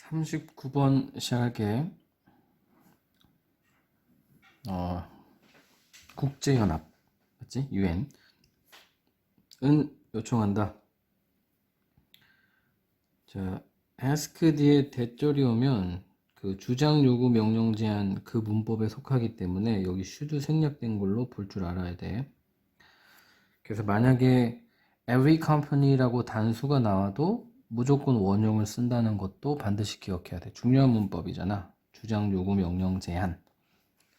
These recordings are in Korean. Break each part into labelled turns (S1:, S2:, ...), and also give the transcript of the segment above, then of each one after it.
S1: 39번 시작할게. 국제연합 맞지? UN 은 요청한다. 자, ask 뒤에 대절이 오면 그 주장 요구 명령 제한 그 문법에 속하기 때문에 여기 should 생략된 걸로 볼 줄 알아야 돼. 그래서 만약에 every company라고 단수가 나와도 무조건 원형을 쓴다는 것도 반드시 기억해야 돼. 중요한 문법이잖아. 주장 요구 명령 제한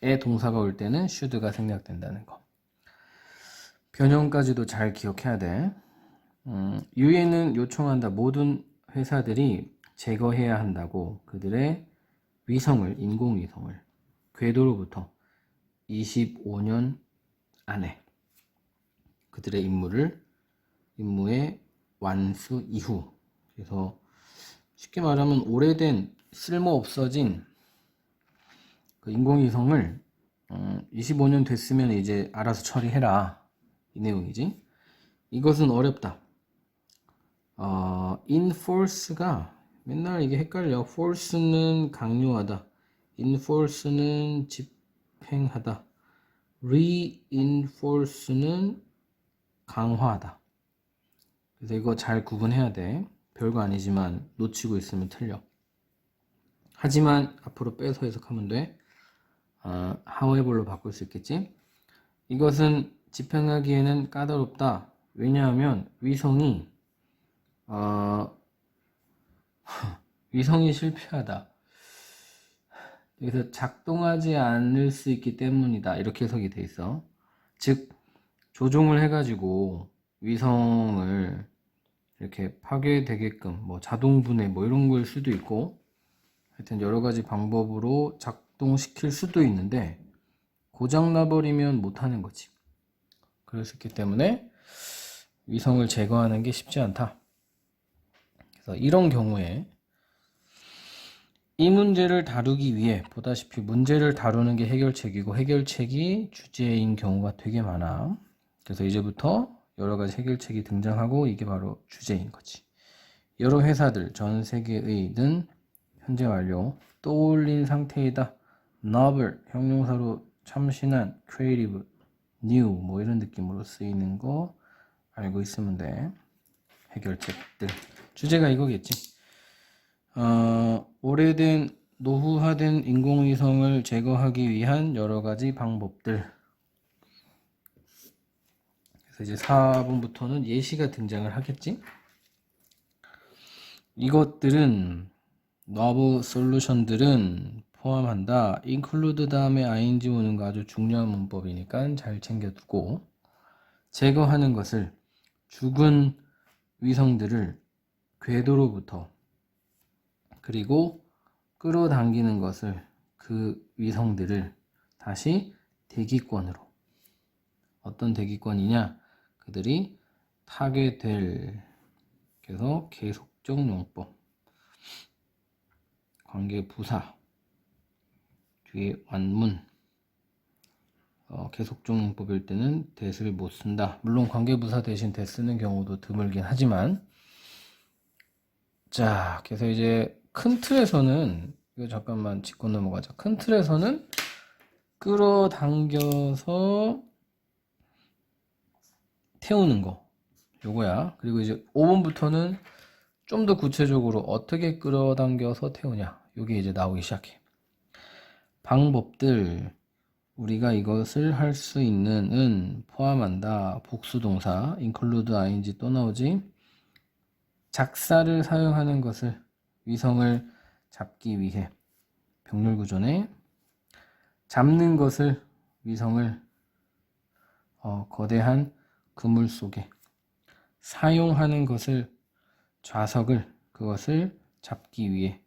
S1: 에 동사가 올 때는 should가 생략된다는 거. 변형까지도 잘 기억해야 돼. UN은 요청한다. 모든 회사들이 제거해야 한다고 그들의 위성을, 인공위성을 궤도로부터 25년 안에 그들의 임무의 완수 이후. 그래서 쉽게 말하면 오래된 쓸모 없어진 그 인공위성을 25년 됐으면 이제 알아서 처리해라, 이 내용이지. 이것은 어렵다. enforce가 맨날 이게 헷갈려. force는 강요하다, enforce는 집행하다, reinforce는 강화하다. 그래서 이거 잘 구분해야 돼. 별거 아니지만 놓치고 있으면 틀려. 하지만 앞으로 빼서 해석하면 돼. however로 바꿀 수 있겠지. 이것은 집행하기에는 까다롭다. 왜냐하면 위성이 실패하다. 여기서 작동하지 않을 수 있기 때문이다. 이렇게 해석이 돼 있어. 즉 조종을 해가지고 위성을 이렇게 파괴되게끔 뭐 자동 분해 뭐 이런 걸 수도 있고, 하여튼 여러 가지 방법으로 작동시킬 수도 있는데 고장 나버리면 못하는 거지. 그렇기 때문에 위성을 제거하는 게 쉽지 않다. 그래서 이런 경우에 이 문제를 다루기 위해, 보다시피 문제를 다루는 게 해결책이고 해결책이 주제인 경우가 되게 많아. 그래서 이제부터 여러 가지 해결책이 등장하고 이게 바로 주제인 거지. 여러 회사들, 전 세계의는 현재 완료, 떠올린 상태이다. novel, 형용사로 참신한, creative, new 뭐 이런 느낌으로 쓰이는 거 알고 있으면 돼. 해결책들. 주제가 이거겠지. 오래된 노후화된 인공위성을 제거하기 위한 여러 가지 방법들. 그래서 이제 4번부터는 예시가 등장을 하겠지. 이것들은 novel solution들은 포함한다. include 다음에 ing 오는 거 아주 중요한 문법이니까 잘 챙겨두고, 제거하는 것을, 죽은 위성들을 궤도로부터, 그리고 끌어당기는 것을, 그 위성들을 다시 대기권으로. 어떤 대기권이냐? 그들이 타게 될, 그래서 계속적 용법, 관계부사 뒤에 완문, 계속적 용법일 때는 that을 못 쓴다. 물론 관계부사 대신 that 쓰는 경우도 드물긴 하지만. 자, 그래서 이제 큰 틀에서는, 이거 잠깐만 짚고 넘어가자. 큰 틀에서는 끌어당겨서 태우는 거, 요거야. 그리고 이제 5번부터는 좀 더 구체적으로 어떻게 끌어당겨서 태우냐, 요게 이제 나오기 시작해. 방법들, 우리가 이것을 할 수 있는 은 포함한다. 복수동사 include ing 또 나오지. 작사를 사용하는 것을, 위성을 잡기 위해, 병렬구조네. 잡는 것을, 위성을 거대한 그물 속에. 사용하는 것을, 좌석을, 그것을 잡기 위해.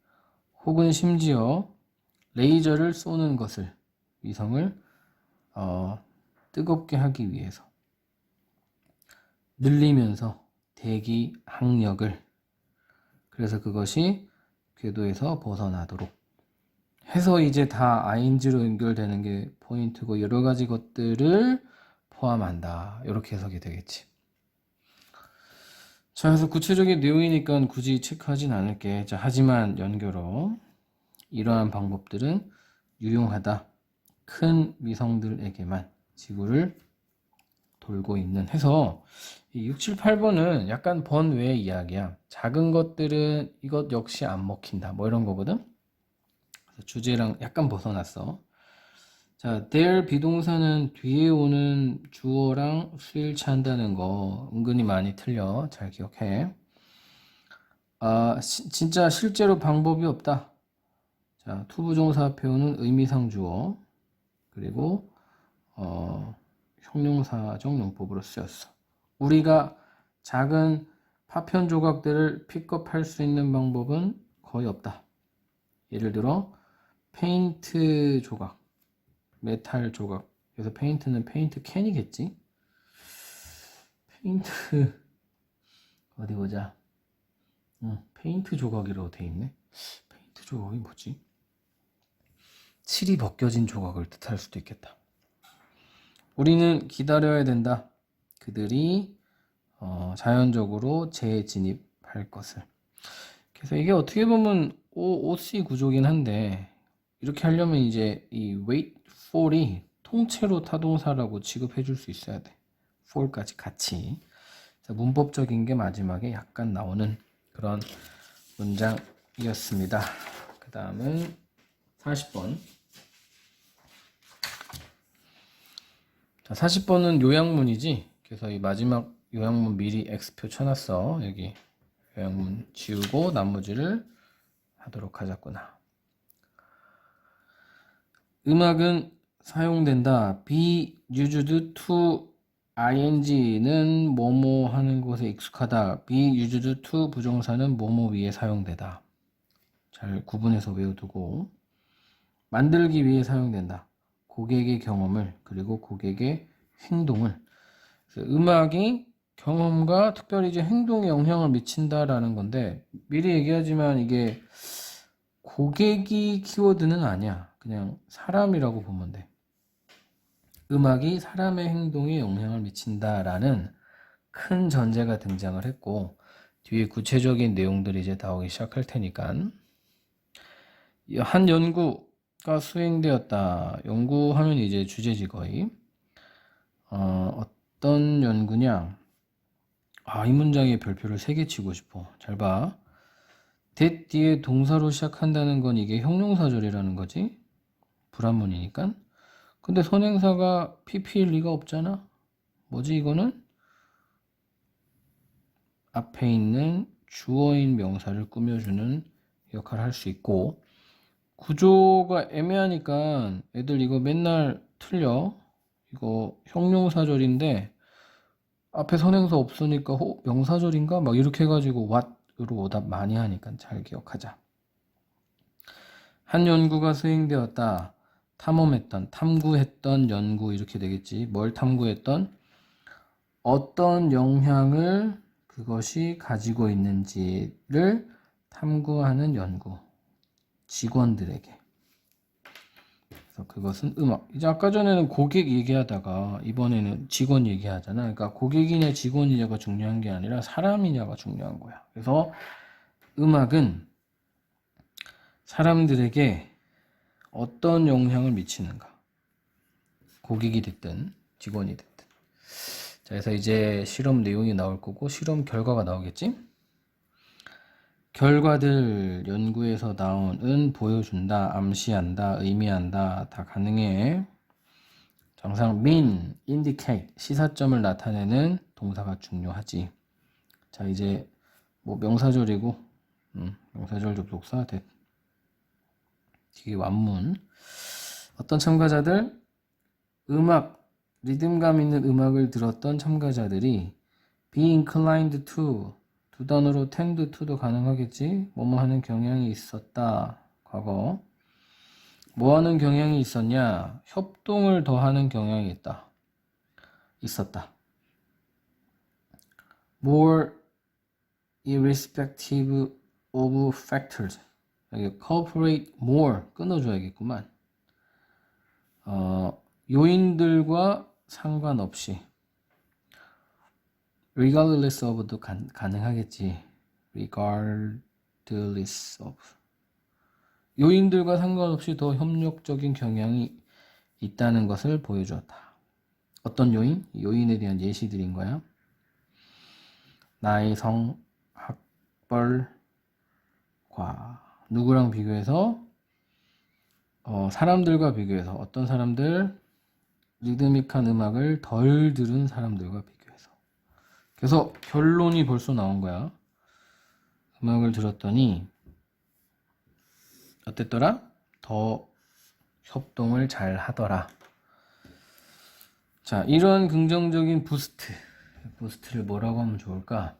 S1: 혹은 심지어 레이저를 쏘는 것을, 위성을 뜨겁게 하기 위해서. 늘리면서 대기 항력을, 그래서 그것이 궤도에서 벗어나도록 해서 이제 다 ing로 연결되는 게 포인트고, 여러 가지 것들을 포함한다. 이렇게 해석이 되겠지. 자, 그래서 구체적인 내용이니까 굳이 체크하진 않을게. 자, 하지만 연결어. 이러한 방법들은 유용하다. 큰 위성들에게만 지구를 돌고 있는 해서 이 6, 7, 8번은 약간 번외의 이야기야. 작은 것들은 이것 역시 안 먹힌다. 뭐 이런 거거든. 그래서 주제랑 약간 벗어났어. 자, there 비동사는 뒤에 오는 주어랑 수일치 한다는 거 은근히 많이 틀려. 잘 기억해. 아, 진짜 실제로 방법이 없다. 자, 투부정사 앞에 오는 의미상 주어 그리고 형용사적 용법으로 쓰였어. 우리가 작은 파편 조각들을 픽업할 수 있는 방법은 거의 없다. 예를 들어 페인트 조각, 메탈 조각. 그래서 페인트는 페인트 캔이겠지? 페인트 어디 보자. 페인트 조각이라고 돼 있네. 페인트 조각이 뭐지? 칠이 벗겨진 조각을 뜻할 수도 있겠다. 우리는 기다려야 된다. 그들이 자연적으로 재진입할 것을. 그래서 이게 어떻게 보면 OC 구조긴 한데 이렇게 하려면 이제 이 wait for이 통째로 타동사라고 취급해 줄 수 있어야 돼. for까지 같이. 문법적인 게 마지막에 약간 나오는 그런 문장이었습니다. 그 다음은 40번. 자, 40번은 요약문이지. 그래서 이 마지막 요약문 미리 X표 쳐놨어. 여기 요약문 지우고 나머지를 하도록 하자꾸나. 음악은 사용된다. be used to ing는 뭐뭐 하는 것에 익숙하다. be used to 부정사는 뭐뭐 위에 사용되다. 잘 구분해서 외워두고. 만들기 위해 사용된다. 고객의 경험을 그리고 고객의 행동을. 그래서 음악이 경험과 특별히 이제 행동에 영향을 미친다라는 건데 미리 얘기하지만 이게 고객이 키워드는 아니야. 그냥 사람이라고 보면 돼. 음악이 사람의 행동에 영향을 미친다라는 큰 전제가 등장을 했고 뒤에 구체적인 내용들이 이제 나오기 시작할 테니까 한 연구가 수행되었다. 연구하면 이제 주제지 거의. 어떤 연구냐? 이 문장에 별표를 3개 치고 싶어. 잘 봐. that 뒤에 동사로 시작한다는 건 이게 형용사절이라는 거지. 불합문이니까. 근데 선행사가 pp일 리가 없잖아. 뭐지 이거는? 앞에 있는 주어인 명사를 꾸며주는 역할을 할 수 있고 구조가 애매하니까 애들 이거 맨날 틀려. 이거 형용사절인데 앞에 선행사 없으니까 명사절인가? 막 이렇게 해가지고 what으로 오답 많이 하니까 잘 기억하자. 한 연구가 수행되었다. 탐험했던, 탐구했던 연구 이렇게 되겠지. 뭘 탐구했던? 어떤 영향을 그것이 가지고 있는지를 탐구하는 연구. 직원들에게. 그래서 그것은 음악. 이제 아까 전에는 고객 얘기하다가 이번에는 직원 얘기하잖아. 그러니까 고객이냐 직원이냐가 중요한 게 아니라 사람이냐가 중요한 거야. 그래서 음악은 사람들에게 어떤 영향을 미치는가. 고객이 됐든 직원이 됐든. 자, 그래서 이제 실험 내용이 나올 거고 실험 결과가 나오겠지? 결과들 연구에서 나온 은 보여준다, 암시한다, 의미한다 다 가능해. 항상 mean, indicate 시사점을 나타내는 동사가 중요하지. 자 이제 뭐 명사절이고 명사절 접속사 뒤에 완문. 어떤 참가자들 음악 리듬감 있는 음악을 들었던 참가자들이 be inclined to 두 단어로 tend to도 가능하겠지. 뭐뭐 하는 경향이 있었다. 과거. 뭐 하는 경향이 있었냐? 협동을 더하는 경향이 있었다. More irrespective of factors. 여기 cooperate more 끊어줘야겠구만. 요인들과 상관없이 regardless of도 가능하겠지. regardless of. 요인들과 상관없이 더 협력적인 경향이 있다는 것을 보여주었다. 어떤 요인? 요인에 대한 예시들인 거야. 나이, 성, 학벌, 과. 누구랑 비교해서? 사람들과 비교해서. 어떤 사람들? 리드믹한 음악을 덜 들은 사람들과 비교해서. 그래서 결론이 벌써 나온 거야. 음악을 들었더니 어땠더라? 더 협동을 잘 하더라. 자, 이런 긍정적인 부스트를 뭐라고 하면 좋을까?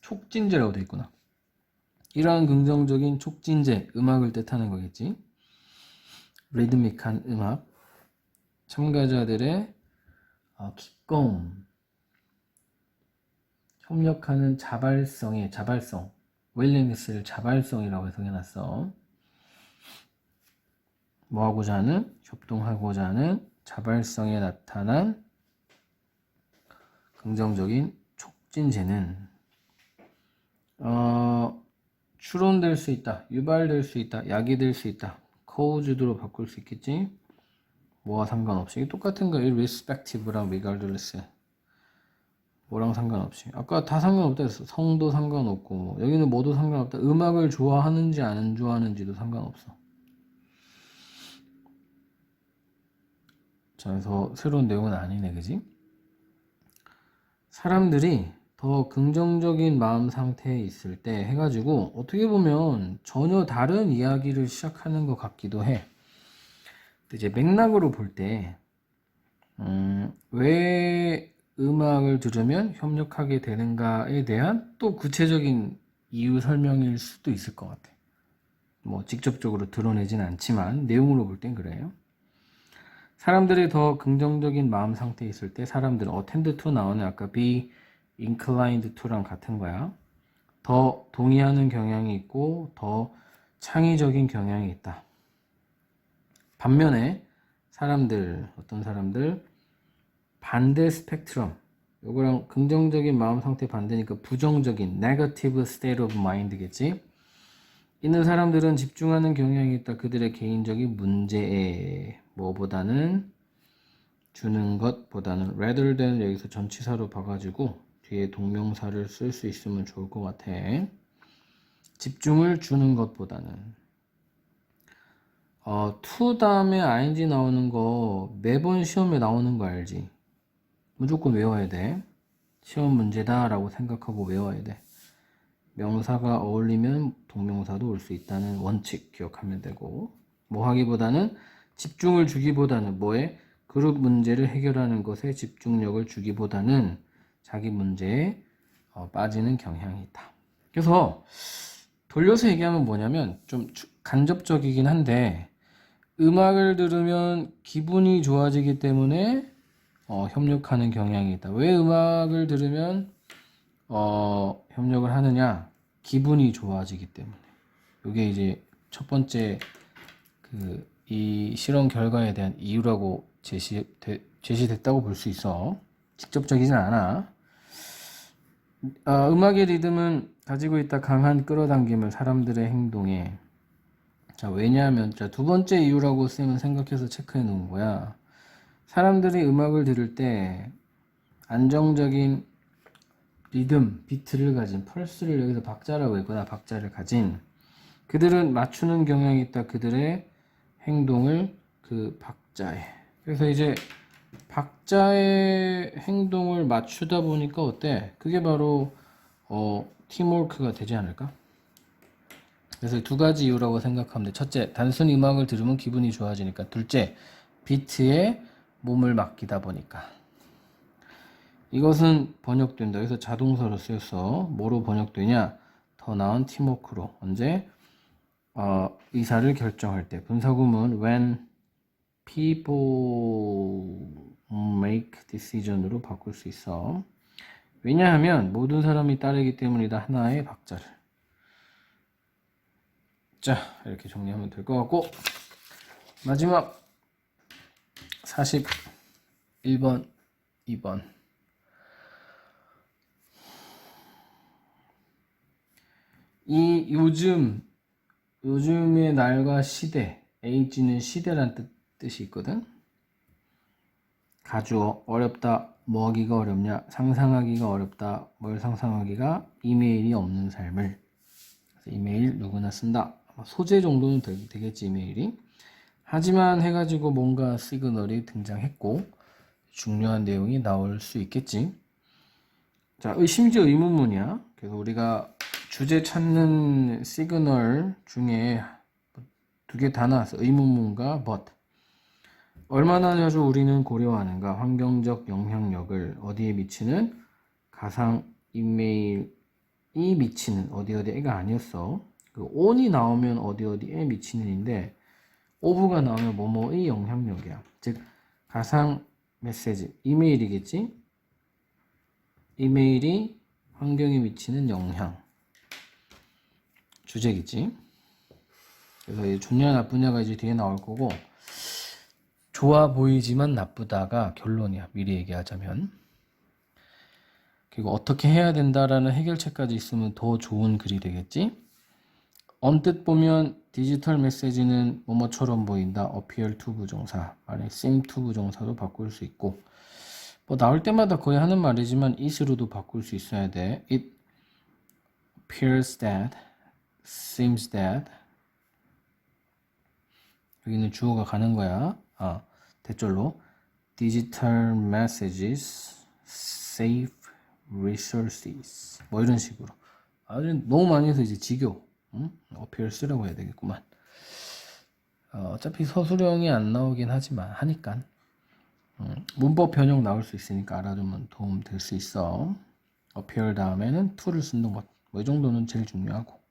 S1: 촉진제라고 돼 있구나. 이러한 긍정적인 촉진제, 음악을 뜻하는 거겠지. 리드믹한 음악, 참가자들의 기꺼움, 협력하는 자발성, 윌링니스를 자발성이라고 해석해놨어. 뭐하고자 하는? 협동하고자 하는 자발성에 나타난 긍정적인 촉진제는 추론될 수 있다, 유발될 수 있다, 야기될 수 있다. caused로 바꿀 수 있겠지. 뭐와 상관없이. 똑같은 거 irrespective랑 regardless. 뭐랑 상관없이. 아까 다 상관없다 했어. 성도 상관없고, 여기는 뭐도 상관없다. 음악을 좋아하는지 안 좋아하는지도 상관없어. 자, 그래서 새로운 내용은 아니네, 그지? 사람들이 더 긍정적인 마음 상태에 있을 때 해가지고 어떻게 보면 전혀 다른 이야기를 시작하는 것 같기도 해. 근데 이제 맥락으로 볼 때, 왜 음악을 들으면 협력하게 되는가에 대한 또 구체적인 이유 설명일 수도 있을 것 같아. 뭐 직접적으로 드러내진 않지만 내용으로 볼 땐 그래요. 사람들이 더 긍정적인 마음 상태에 있을 때 사람들은 tend to 나오는 아까 be inclined to랑 같은 거야. 더 동의하는 경향이 있고 더 창의적인 경향이 있다. 반면에 어떤 사람들 반대 스펙트럼, 요거랑 긍정적인 마음 상태 반대니까 부정적인 negative state of mind겠지. 있는 사람들은 집중하는 경향이 있다. 그들의 개인적인 문제에 뭐보다는 주는 것보다는 rather than 여기서 전치사로 봐가지고 뒤에 동명사를 쓸 수 있으면 좋을 것 같아. 집중을 주는 것보다는 to 다음에 ing 나오는 거 매번 시험에 나오는 거 알지? 무조건 외워야 돼. 시험 문제다 라고 생각하고 외워야 돼. 명사가 어울리면 동명사도 올 수 있다는 원칙 기억하면 되고, 뭐 하기보다는 집중을 주기보다는 뭐에? 그룹 문제를 해결하는 것에 집중력을 주기보다는 자기 문제에 빠지는 경향이 있다. 그래서 돌려서 얘기하면 뭐냐면 좀 간접적이긴 한데, 음악을 들으면 기분이 좋아지기 때문에 협력하는 경향이 있다. 왜 음악을 들으면 협력을 하느냐? 기분이 좋아지기 때문에. 이게 이제 첫 번째 이 실험 결과에 대한 이유라고 제시됐다고 볼 수 있어. 직접적이진 않아. 음악의 리듬은 가지고 있다 강한 끌어당김을 사람들의 행동에. 자, 왜냐하면 두 번째 이유라고 쌤은 생각해서 체크해 놓은 거야. 사람들이 음악을 들을 때 안정적인 리듬, 비트를 가진, 펄스를 여기서 박자라고 했구나. 박자를 가진 그들은 맞추는 경향이 있다. 그들의 행동을 그 박자에. 그래서 이제 박자의 행동을 맞추다 보니까 어때? 그게 바로 팀워크가 되지 않을까? 그래서 두 가지 이유라고 생각하면 돼. 첫째, 단순히 음악을 들으면 기분이 좋아지니까. 둘째, 비트에 몸을 맡기다 보니까. 이것은 번역된다. 그래서 자동사로 쓰였어. 뭐로 번역되냐? 더 나은 팀워크로. 언제? 의사를 결정할 때. 분사구문 when people make decision으로 바꿀 수 있어. 왜냐하면 모든 사람이 따르기 때문이다. 하나의 박자를. 자, 이렇게 정리하면 될 것 같고, 마지막 41번, 2번. 이 요즘의 날과 시대, age는 시대란 뜻이 있거든. 가주어, 어렵다, 뭐 하기가 어렵냐, 상상하기가 어렵다, 뭘 상상하기가 이메일이 없는 삶을. 그래서 이메일 누구나 쓴다. 소재 정도는 되겠지, 이메일이. 하지만 해가지고 뭔가 시그널이 등장했고 중요한 내용이 나올 수 있겠지. 자, 심지어 의문문이야. 그래서 우리가 주제 찾는 시그널 중에 두 개 다 나왔어. 의문문과 but. 얼마나 자주 우리는 고려하는가? 환경적 영향력을 어디에 미치는? 가상 이메일이 미치는 어디에가 아니었어. 그 on이 나오면 어디에 미치는인데 of가 나오면 뭐뭐의 영향력이야. 즉 가상 메시지 이메일이겠지. 이메일이 환경에 미치는 영향 주제겠지. 그래서 좋냐 나쁘냐가 이제 뒤에 나올 거고, 좋아 보이지만 나쁘다가 결론이야. 미리 얘기하자면. 그리고 어떻게 해야 된다라는 해결책까지 있으면 더 좋은 글이 되겠지. 언뜻 보면 디지털 메시지는 뭐뭐처럼 보인다. appear to 부정사, 아니 seem to 부정사로 바꿀 수 있고, 뭐 나올 때마다 거의 하는 말이지만 it으로도 바꿀 수 있어야 돼. It appears that, seems that. 여기는 주어가 가는 거야. 대절로 digital messages save resources 뭐 이런 식으로. 아주 너무 많이 해서 이제 지겨워. appears라고 해야 되겠구만. 어차피 서술형이 안 나오긴 하지만 하니까 문법 변형 나올 수 있으니까 알아두면 도움 될 수 있어. appear 다음에는 to를 쓰는 것, 뭐 이 정도는 제일 중요하고.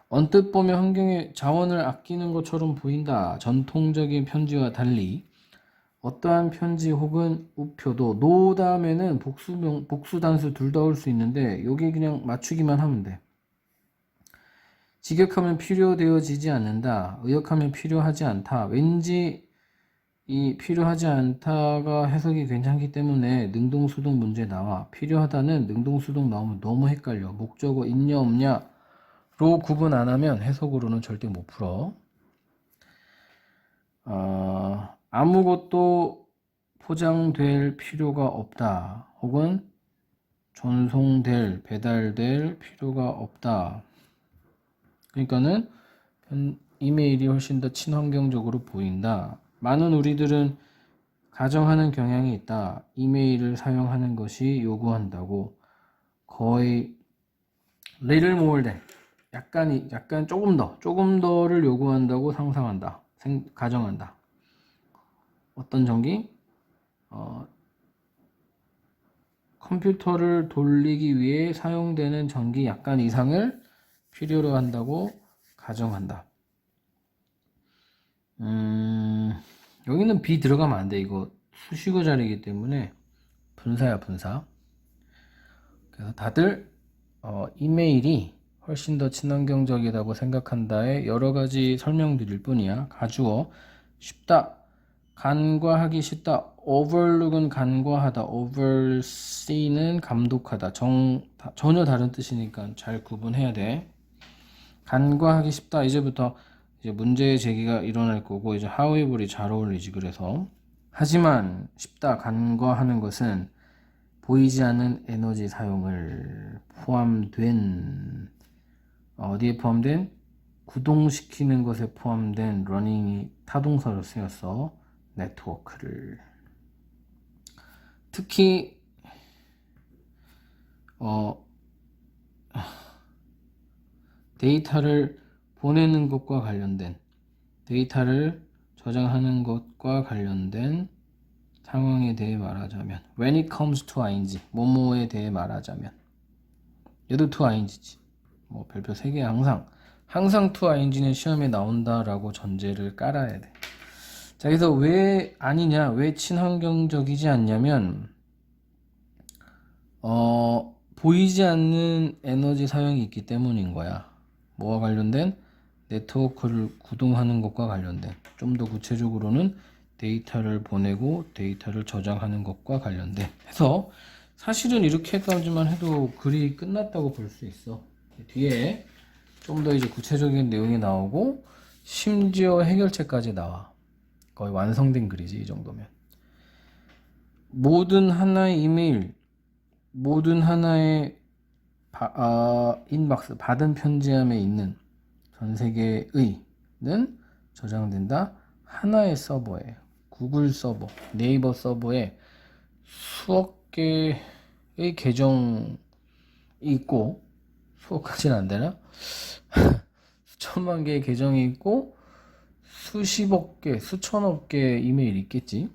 S1: 언뜻 보면 환경의 자원을 아끼는 것처럼 보인다. 전통적인 편지와 달리 어떠한 편지 혹은 우표도 노 다음에는 복수 단수 둘 다 올 수 있는데 여기 그냥 맞추기만 하면 돼. 직역하면 필요되어지지 않는다. 의역하면 필요하지 않다. 왠지 이 필요하지 않다가 해석이 괜찮기 때문에 능동수동 문제 나와. 필요하다는 능동수동 나오면 너무 헷갈려. 목적어 있냐 없냐 로 구분 안 하면 해석으로는 절대 못 풀어. 아무것도 포장될 필요가 없다. 혹은 전송될, 배달될 필요가 없다. 그러니까는 이메일이 훨씬 더 친환경적으로 보인다. 많은 우리들은 가정하는 경향이 있다. 이메일을 사용하는 것이 요구한다고. 거의 little more than, 약간 조금 더를 요구한다고 상상한다. 가정한다. 어떤 전기? 컴퓨터를 돌리기 위해 사용되는 전기 약간 이상을 필요로 한다고 가정한다. 여기는 be 들어가면 안 돼. 이거 수식어 자리이기 때문에 분사야, 분사. 그래서 다들 이메일이 훨씬 더 친환경적이라고 생각한다에 여러 가지 설명드릴 뿐이야. 가주어 쉽다, 간과하기 쉽다. overlook은 간과하다, oversee는 감독하다. 전혀 다른 뜻이니까 잘 구분해야 돼. 간과하기 쉽다. 이제부터 이제 문제 제기가 일어날 거고, 이제 however이 잘 어울리지. 그래서 하지만 쉽다, 간과하는 것은 보이지 않는 에너지 사용을 포함된, 어디에 포함된? 구동시키는 것에 포함된 러닝이 타동사로 쓰였어. 네트워크를. 특히 데이터를 보내는 것과 관련된, 데이터를 저장하는 것과 관련된 상황에 대해 말하자면, when it comes to ing, 뭐뭐에 대해 말하자면, 얘도 to ing지. 뭐 별표 3개. 항상 to ing는 시험에 나온다라고 전제를 깔아야 돼. 자, 그래서 왜 아니냐, 왜 친환경적이지 않냐면, 보이지 않는 에너지 사용이 있기 때문인 거야. 뭐와 관련된? 네트워크를 구동하는 것과 관련된. 좀 더 구체적으로는 데이터를 보내고 데이터를 저장하는 것과 관련된 해서 사실은 이렇게까지만 해도 글이 끝났다고 볼 수 있어. 뒤에 좀 더 이제 구체적인 내용이 나오고 심지어 해결책까지 나와. 거의 완성된 글이지 이 정도면. 모든 하나의 이메일, 모든 하나의 인박스, 받은 편지함에 있는 전 세계의는 저장된다. 하나의 서버에, 구글 서버, 네이버 서버에 수억 개의 계정이 있고, 수억까지는 안 되나? 수천만 개의 계정이 있고, 수십억 개, 수천억 개의 이메일이 있겠지.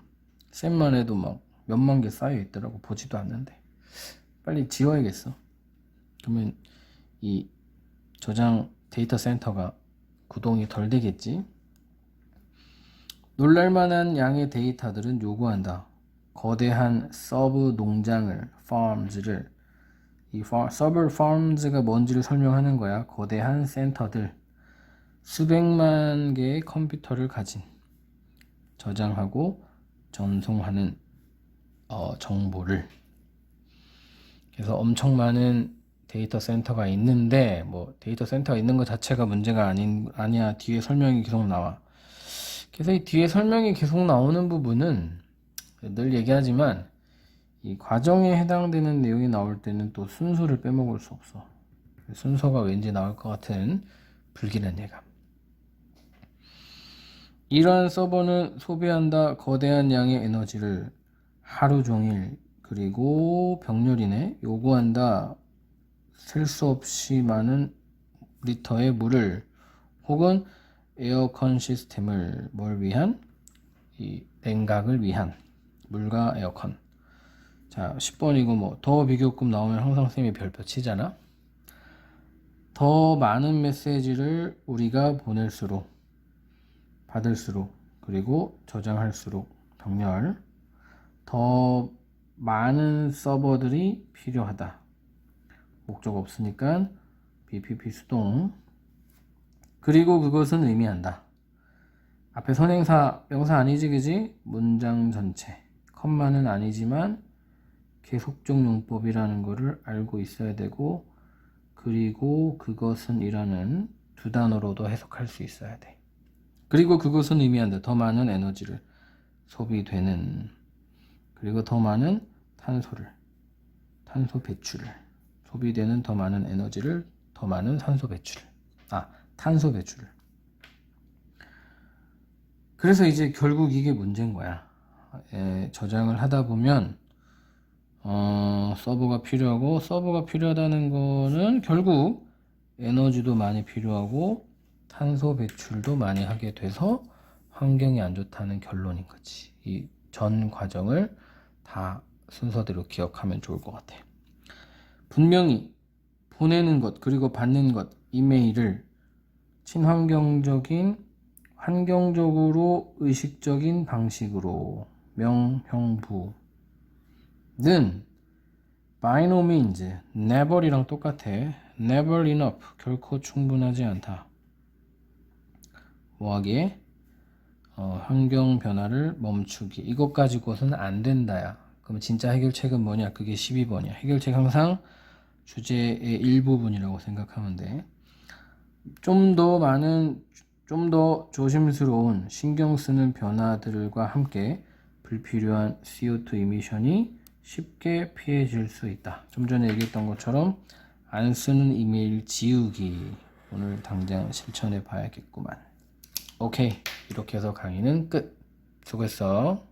S1: 셈만 해도 막 몇만 개 쌓여 있더라고. 보지도 않는데. 빨리 지워야겠어. 그러면 이 저장 데이터 센터가 구동이 덜 되겠지. 놀랄만한 양의 데이터들은 요구한다. 거대한 서브 농장을, farms를, 이 서브 farms가 뭔지를 설명하는 거야. 거대한 센터들, 수백만 개의 컴퓨터를 가진, 저장하고 전송하는 정보를. 그래서 엄청 많은 데이터 센터가 있는데, 뭐 데이터 센터가 있는 것 자체가 문제가 아니야. 뒤에 설명이 계속 나와. 그래서 이 뒤에 설명이 계속 나오는 부분은 늘 얘기하지만 이 과정에 해당되는 내용이 나올 때는 또 순서를 빼먹을 수 없어. 순서가 왠지 나올 것 같은 불길한 예감. 이러한 서버는 소비한다. 거대한 양의 에너지를 하루 종일, 그리고 병렬이네, 요구한다. 셀 수 없이 많은 리터의 물을, 혹은 에어컨 시스템을, 뭘 위한? 이 냉각을 위한, 물과 에어컨. 자, 10번이고 뭐 더 비교급 나오면 항상 쌤이 별표 치잖아. 더 많은 메시지를 우리가 보낼수록, 받을수록, 그리고 저장할수록 병렬, 더 많은 서버들이 필요하다. 목적 없으니까 BPP 수동. 그리고 그것은 의미한다. 앞에 선행사 명사 아니지, 그지? 문장 전체. 컴마는 아니지만 계속적 용법이라는 거를 알고 있어야 되고, 그리고 그것은 이라는 두 단어로도 해석할 수 있어야 돼. 그리고 그것은 의미한다. 더 많은 에너지를 소비되는, 그리고 더 많은 탄소 배출을, 소비되는 더 많은 에너지를, 더 많은 탄소 배출을. 그래서 이제 결국 이게 문제인 거야. 저장을 하다 보면 서버가 필요하고, 서버가 필요하다는 거는 결국 에너지도 많이 필요하고 탄소 배출도 많이 하게 돼서 환경이 안 좋다는 결론인 거지. 이 전 과정을 다 순서대로 기억하면 좋을 것 같아. 분명히 보내는 것, 그리고 받는 것, 이메일을 친환경적인, 환경적으로 의식적인 방식으로 명형부는 by no means, never이랑 똑같아. never enough, 결코 충분하지 않다. 뭐하기에? 환경 변화를 멈추기. 이것 가지고서는 안 된다야. 그럼 진짜 해결책은 뭐냐? 그게 12번이야. 해결책 항상 주제의 일부분이라고 생각하면 돼. 좀 더 조심스러운, 신경 쓰는 변화들과 함께 불필요한 CO2 이미션이 쉽게 피해질 수 있다. 좀 전에 얘기했던 것처럼 안 쓰는 이메일 지우기. 오늘 당장 실천해 봐야겠구만. 오케이. 이렇게 해서 강의는 끝. 수고했어.